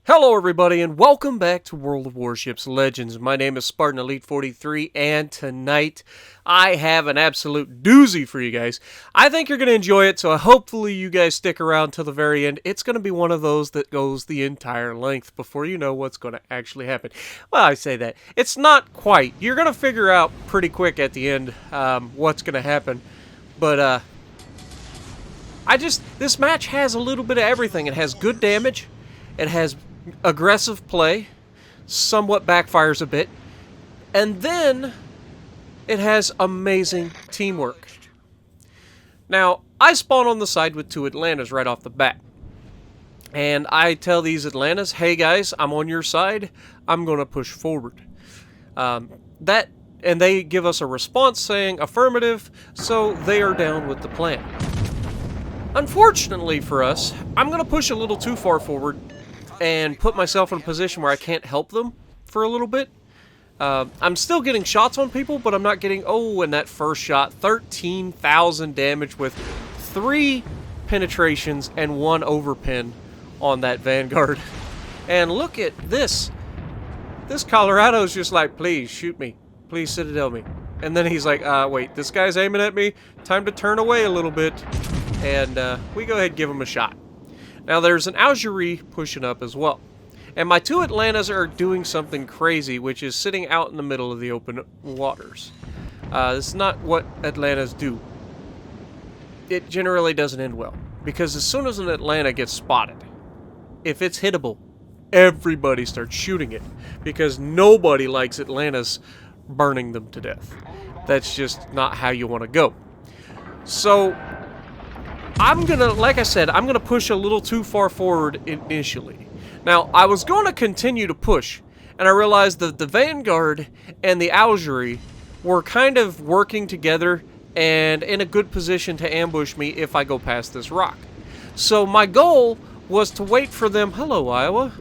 Hello everybody and welcome back to World of Warships Legends. My name is Spartan Elite 43 and tonight I have an absolute doozy for you guys. I think you're going to enjoy it, so hopefully you guys stick around till the very end. It's going to be one of those that goes the entire length before you know what's going to actually happen. Well, I say that. It's not quite. You're going to figure out pretty quick at the end what's going to happen. But this match has a little bit of everything. It has good damage. It has aggressive play, somewhat backfires a bit, and then it has amazing teamwork. Now, I spawn on the side with two Atlantas right off the bat, and I tell these Atlantas, hey guys, I'm on your side, I'm going to push forward. And they give us a response saying affirmative, so they are down with the plan. Unfortunately for us, I'm going to push a little too far forward and put myself in a position where I can't help them for a little bit. I'm still getting shots on people, but I'm not getting... Oh, and that first shot, 13,000 damage with 3 penetrations and 1 overpin on that Vanguard. And look at this. This Colorado's just like, please shoot me. Please Citadel me. And then he's like, wait, this guy's aiming at me. Time to turn away a little bit. And we go ahead and give him a shot. Now there's an Algerie pushing up as well. And my two Atlantas are doing something crazy, which is sitting out in the middle of the open waters. This is not what Atlantas do. It generally doesn't end well. Because as soon as an Atlanta gets spotted, if it's hittable, everybody starts shooting it. Because nobody likes Atlantas burning them to death. That's just not how you want to go. So I'm gonna, like I said, I'm gonna push a little too far forward initially. Now, I was going to continue to push, and I realized that the Vanguard and the Algerie were kind of working together and in a good position to ambush me if I go past this rock. So my goal was to wait for them, hello Iowa,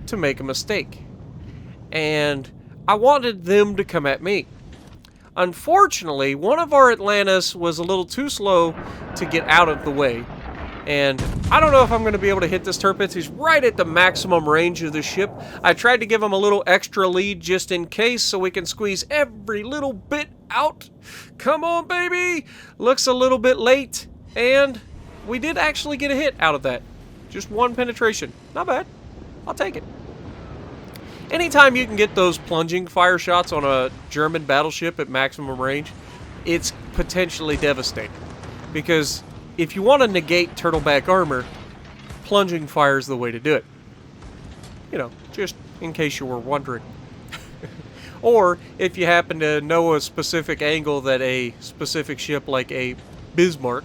to make a mistake. And I wanted them to come at me. Unfortunately, one of our Atlantas was a little too slow to get out of the way. And I don't know if I'm going to be able to hit this Tirpitz. He's right at the maximum range of the ship. I tried to give him a little extra lead just in case so we can squeeze every little bit out. Come on, baby! Looks a little bit late. And we did actually get a hit out of that. Just 1 penetration. Not bad. I'll take it. Anytime you can get those plunging fire shots on a German battleship at maximum range, it's potentially devastating. Because if you want to negate turtleback armor, plunging fire is the way to do it. You know, just in case you were wondering. Or if you happen to know a specific angle that a specific ship like a Bismarck,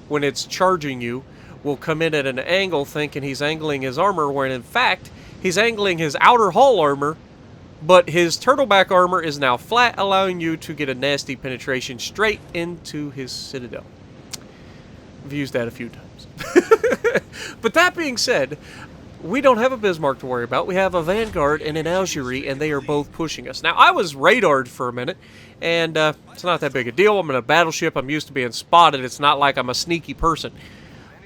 when it's charging you, will come in at an angle thinking he's angling his armor, when in fact he's angling his outer hull armor, but his turtleback armor is now flat, allowing you to get a nasty penetration straight into his citadel. I've used that a few times. But that being said, we don't have a Bismarck to worry about. We have a Vanguard and an Algerie, and they are both pushing us. Now, I was radared for a minute, and it's not that big a deal. I'm in a battleship. I'm used to being spotted. It's not like I'm a sneaky person.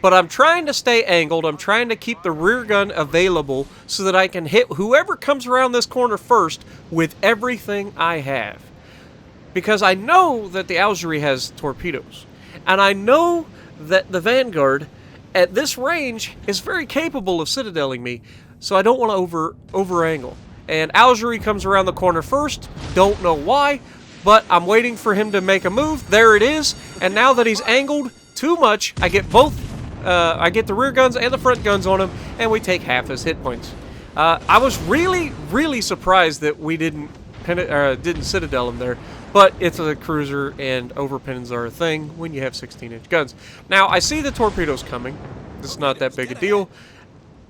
But I'm trying to stay angled. I'm trying to keep the rear gun available so that I can hit whoever comes around this corner first with everything I have. Because I know that the Algerie has torpedoes. And I know that the Vanguard at this range is very capable of citadeling me. So I don't want to over-angle. And Algerie comes around the corner first. Don't know why. But I'm waiting for him to make a move. There it is. And now that he's angled too much, I get both. I get the rear guns and the front guns on him, and we take half his hit points. I was really, really surprised that we didn't citadel him there, but it's a cruiser, and overpins are a thing when you have 16-inch guns. Now, I see the torpedoes coming. It's not that big a deal.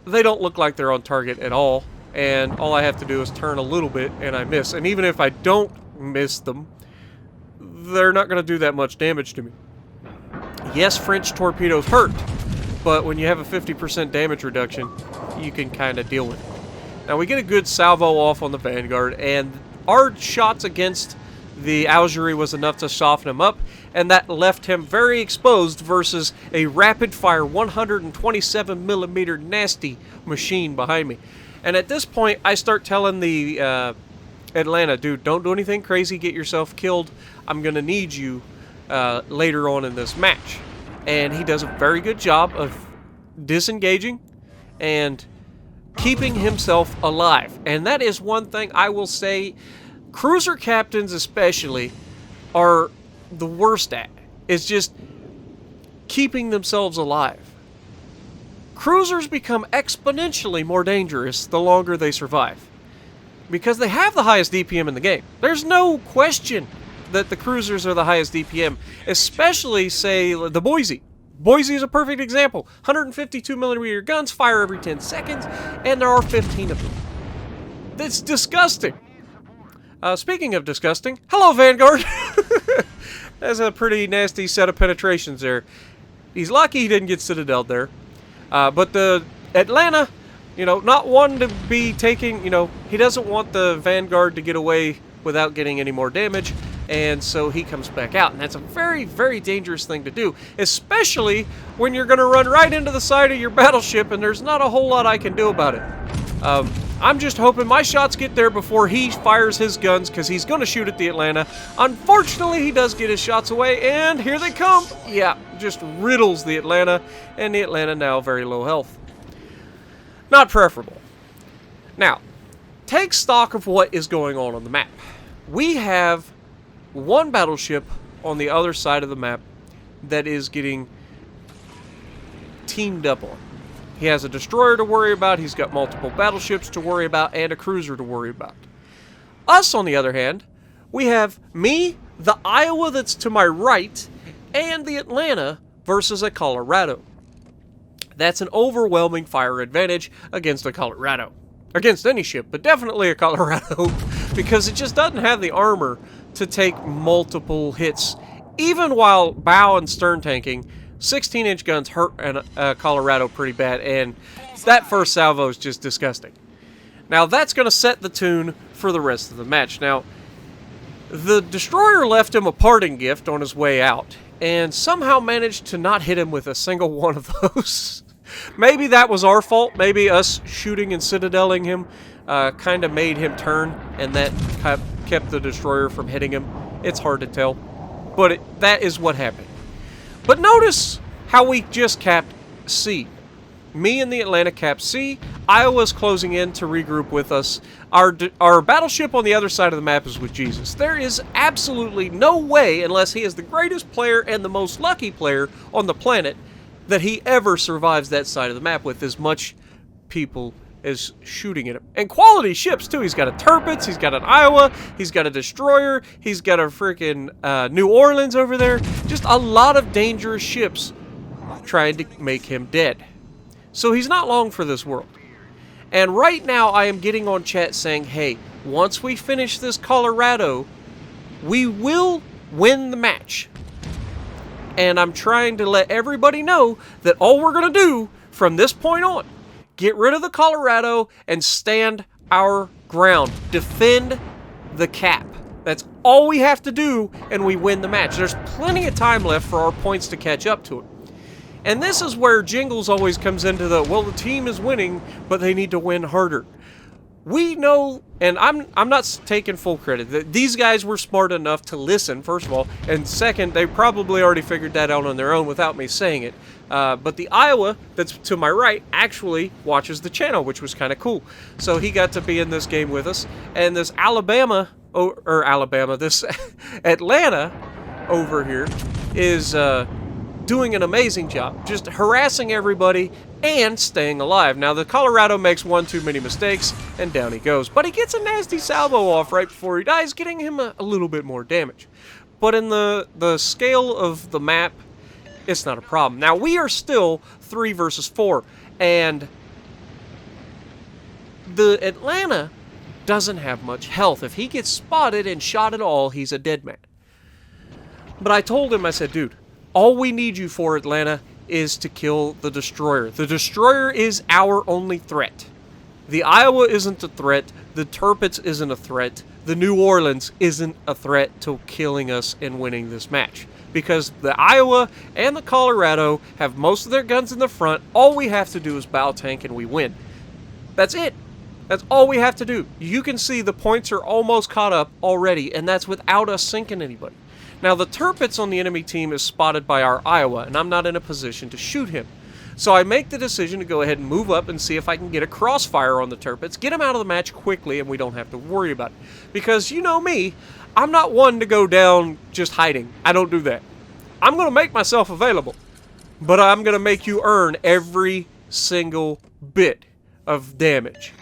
They don't look like they're on target at all, and all I have to do is turn a little bit, and I miss. And even if I don't miss them, they're not going to do that much damage to me. Yes, French torpedoes hurt, but when you have a 50% damage reduction, you can kind of deal with it. Now, we get a good salvo off on the Vanguard, and our shots against The Algerie was enough to soften him up, and that left him very exposed versus a rapid-fire 127mm nasty machine behind me. And at this point, I start telling the Atlanta, dude, don't do anything crazy, get yourself killed. I'm going to need you later on in this match. And he does a very good job of disengaging and keeping himself alive. And that is one thing I will say cruiser captains especially are the worst at. Is just keeping themselves alive. Cruisers become exponentially more dangerous the longer they survive. Because they have the highest DPM in the game. There's no question that the cruisers are the highest DPM. Especially, say, the Boise. Boise is a perfect example. 152mm guns fire every 10 seconds, and there are 15 of them. That's disgusting. Speaking of disgusting, hello, Vanguard. That's a pretty nasty set of penetrations there. He's lucky he didn't get Citadel there. But the Atlanta, not one to be taking, he doesn't want the Vanguard to get away without getting any more damage. And so he comes back out. And that's a very, very dangerous thing to do. Especially when you're going to run right into the side of your battleship and there's not a whole lot I can do about it. I'm just hoping my shots get there before he fires his guns, because he's going to shoot at the Atlanta. Unfortunately, he does get his shots away, and here they come. Yeah, just riddles the Atlanta, and the Atlanta now very low health. Not preferable. Now, take stock of what is going on the map. We have one battleship on the other side of the map that is getting teamed up on. He has a destroyer to worry about, he's got multiple battleships to worry about, and a cruiser to worry about. Us, on the other hand, we have me, the Iowa that's to my right, and the Atlanta versus a Colorado. That's an overwhelming fire advantage against a Colorado. Against any ship, but definitely a Colorado, because it just doesn't have the armor to take multiple hits. Even while bow and stern tanking, 16-inch guns hurt Colorado pretty bad, and that first salvo is just disgusting. Now, that's going to set the tune for the rest of the match. Now, the destroyer left him a parting gift on his way out, and somehow managed to not hit him with a single one of those. Maybe that was our fault. Maybe us shooting and citadeling him kind of made him turn, and that kept the destroyer from hitting him. It's hard to tell, but that is what happened. But notice how we just capped C. Me and the Atlanta capped C. Iowa's closing in to regroup with us. Our battleship on the other side of the map is with Jesus. There is absolutely no way, unless he is the greatest player and the most lucky player on the planet, that he ever survives that side of the map with as much people as shooting at him. And quality ships, too. He's got a Tirpitz, he's got an Iowa, he's got a destroyer, he's got a freaking New Orleans over there. Just a lot of dangerous ships trying to make him dead. So he's not long for this world. And right now I am getting on chat saying, hey, once we finish this Colorado, we will win the match. And I'm trying to let everybody know that all we're going to do from this point on, get rid of the Colorado and stand our ground. Defend the cap. That's all we have to do, and we win the match. There's plenty of time left for our points to catch up to it. And this is where Jingles always comes into the team is winning, but they need to win harder. We know, and I'm not taking full credit, that these guys were smart enough to listen, first of all, and second, they probably already figured that out on their own without me saying it. But the Iowa that's to my right actually watches the channel, which was kind of cool. So he got to be in this game with us, and this this Atlanta over here is doing an amazing job, just harassing everybody and staying alive. Now, the Colorado makes one too many mistakes, and down he goes. But he gets a nasty salvo off right before he dies, getting him a little bit more damage. But in the scale of the map, it's not a problem. Now, we are still 3 versus 4, and the Atlanta doesn't have much health. If he gets spotted and shot at all, he's a dead man. But I told him, I said, dude, all we need you for, Atlanta, is to kill the destroyer. The destroyer is our only threat. The Iowa isn't a threat. The Tirpitz isn't a threat. the New Orleans isn't a threat to killing us and winning this match. Because the Iowa and the Colorado have most of their guns in the front. All we have to do is bow tank and we win. That's it. That's all we have to do. You can see the points are almost caught up already, and that's without us sinking anybody. Now, the Tirpitz on the enemy team is spotted by our Iowa, and I'm not in a position to shoot him. So I make the decision to go ahead and move up and see if I can get a crossfire on the Tirpitz, get him out of the match quickly, and we don't have to worry about it. Because you know me, I'm not one to go down just hiding. I don't do that. I'm going to make myself available, but I'm going to make you earn every single bit of damage.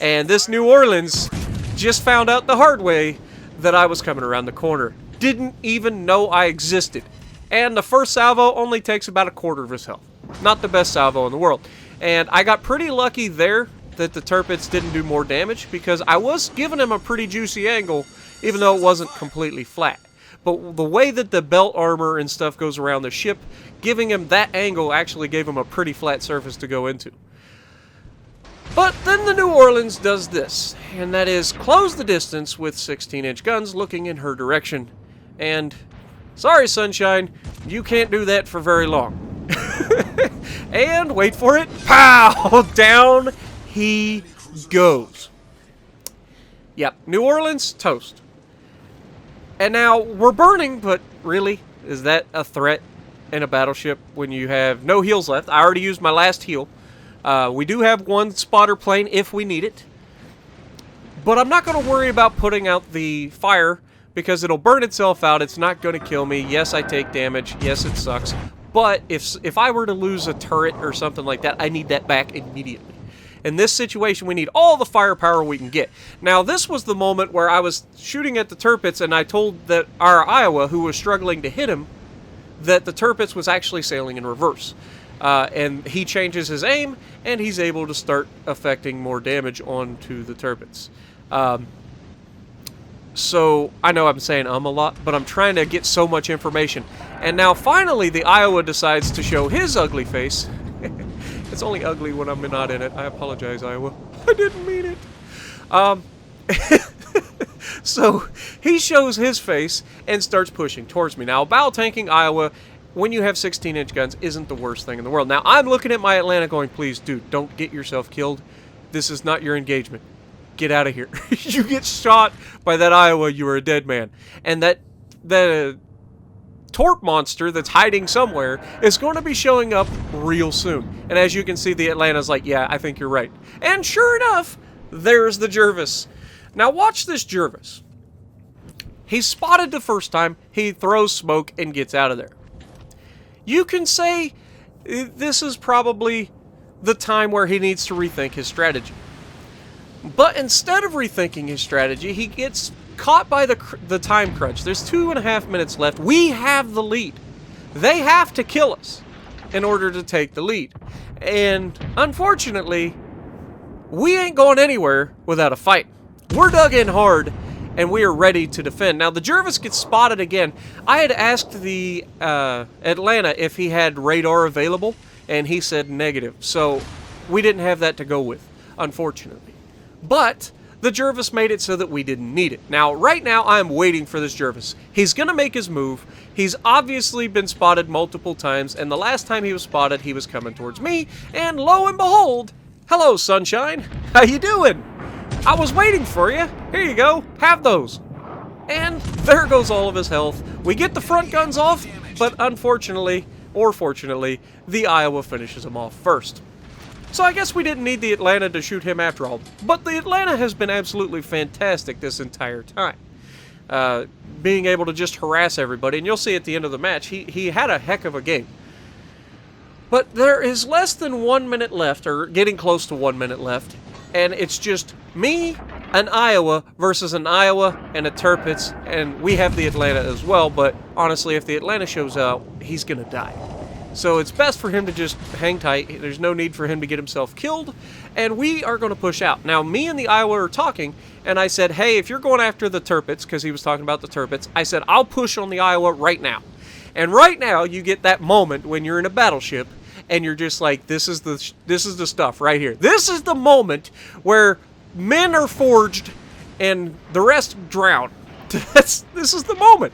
And this New Orleans just found out the hard way that I was coming around the corner. Didn't even know I existed. And the first salvo only takes about a quarter of his health. Not the best salvo in the world. And I got pretty lucky there that the Tirpitz didn't do more damage, because I was giving him a pretty juicy angle, even though it wasn't completely flat. But the way that the belt armor and stuff goes around the ship, giving him that angle actually gave him a pretty flat surface to go into. But then the New Orleans does this, and that is close the distance with 16-inch guns looking in her direction. And, sorry Sunshine, you can't do that for very long. And, wait for it, pow! Down he goes. Yep, New Orleans, toast. And now, we're burning, but really, is that a threat in a battleship when you have no heals left? I already used my last heal. We do have one spotter plane if we need it. But I'm not going to worry about putting out the fire, because it'll burn itself out. It's not going to kill me. Yes, I take damage. Yes, it sucks. But if I were to lose a turret or something like that, I need that back immediately. In this situation, we need all the firepower we can get. Now, this was the moment where I was shooting at the Tirpitz, and I told that our Iowa, who was struggling to hit him, that the Tirpitz was actually sailing in reverse. And he changes his aim, and he's able to start affecting more damage onto the Tirpitz. So, I know I'm saying a lot, but I'm trying to get so much information. And now, finally, the Iowa decides to show his ugly face. It's only ugly when I'm not in it. I apologize, Iowa. I didn't mean it. So, he shows his face and starts pushing towards me. Now, bow tanking Iowa, when you have 16-inch guns, isn't the worst thing in the world. Now, I'm looking at my Atlanta going, please, dude, don't get yourself killed. This is not your engagement. Get out of here. You get shot by that Iowa, you are a dead man. And that Torp monster that's hiding somewhere is going to be showing up real soon. And as you can see, the Atlanta's like, yeah, I think you're right. And sure enough, there's the Jervis. Now watch this Jervis. He's spotted the first time, he throws smoke and gets out of there. You can say this is probably the time where he needs to rethink his strategy. But instead of rethinking his strategy, he gets caught by the time crunch. There's 2.5 minutes left. We have the lead. They have to kill us in order to take the lead. And unfortunately, we ain't going anywhere without a fight. We're dug in hard, and we are ready to defend. Now, the Jervis gets spotted again. I had asked the Atlanta if he had radar available, and he said negative. So we didn't have that to go with, unfortunately. But the Jervis made it so that we didn't need it. Now, right now, I'm waiting for this Jervis. He's going to make his move. He's obviously been spotted multiple times, and the last time he was spotted, he was coming towards me, and lo and behold, hello, Sunshine. How you doing? I was waiting for you. Here you go. Have those. And there goes all of his health. We get the front guns off, but unfortunately, or fortunately, the Iowa finishes him off first. So I guess we didn't need the Atlanta to shoot him after all. But the Atlanta has been absolutely fantastic this entire time. Being able to just harass everybody. And you'll see at the end of the match, he had a heck of a game. But there is less than 1 minute left, or getting close to 1 minute left. And it's just me, an Iowa, versus an Iowa and a Tirpitz. And we have the Atlanta as well. But honestly, if the Atlanta shows up, he's going to die. So it's best for him to just hang tight. There's no need for him to get himself killed. And we are going to push out. Now, me and the Iowa are talking, and I said, hey, if you're going after the Tirpitz, because he was talking about the Tirpitz, I said, I'll push on the Iowa right now. And right now, you get that moment when you're in a battleship, and you're just like, this is the stuff right here. This is the moment where men are forged and the rest drown. This is the moment.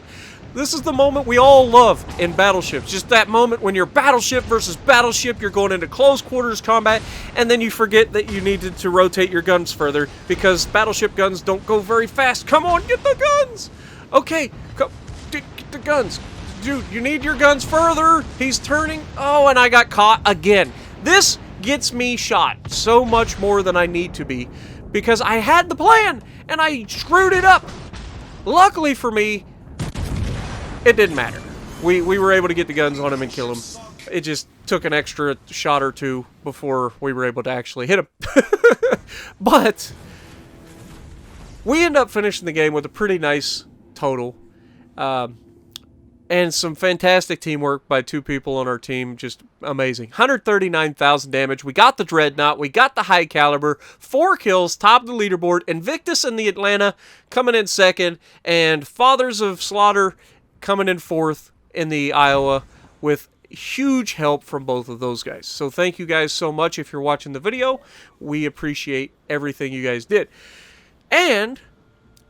This is the moment we all love in battleships. Just that moment when you're battleship versus battleship, you're going into close quarters combat, and then you forget that you needed to rotate your guns further because battleship guns don't go very fast. Come on, get the guns! Okay, get the guns. Dude, you need your guns further. He's turning. Oh, and I got caught again. This gets me shot so much more than I need to be because I had the plan, and I screwed it up. Luckily for me, it didn't matter. We were able to get the guns on him and kill him. It just took an extra shot or two before we were able to actually hit him. But we end up finishing the game with a pretty nice total. And some fantastic teamwork by 2 people on our team. Just amazing. 139,000 damage. We got the Dreadnought. We got the High Caliber. 4 kills. Top of the leaderboard. Invictus and the Atlanta coming in second. And Fathers of Slaughter coming in 4th in the Iowa with huge help from both of those guys. So thank you guys so much if you're watching the video. We appreciate everything you guys did. And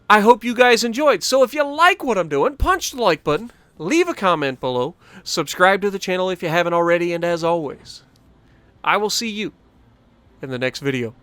I hope you guys enjoyed. So if you like what I'm doing, punch the like button. Leave a comment below. Subscribe to the channel if you haven't already. And as always, I will see you in the next video.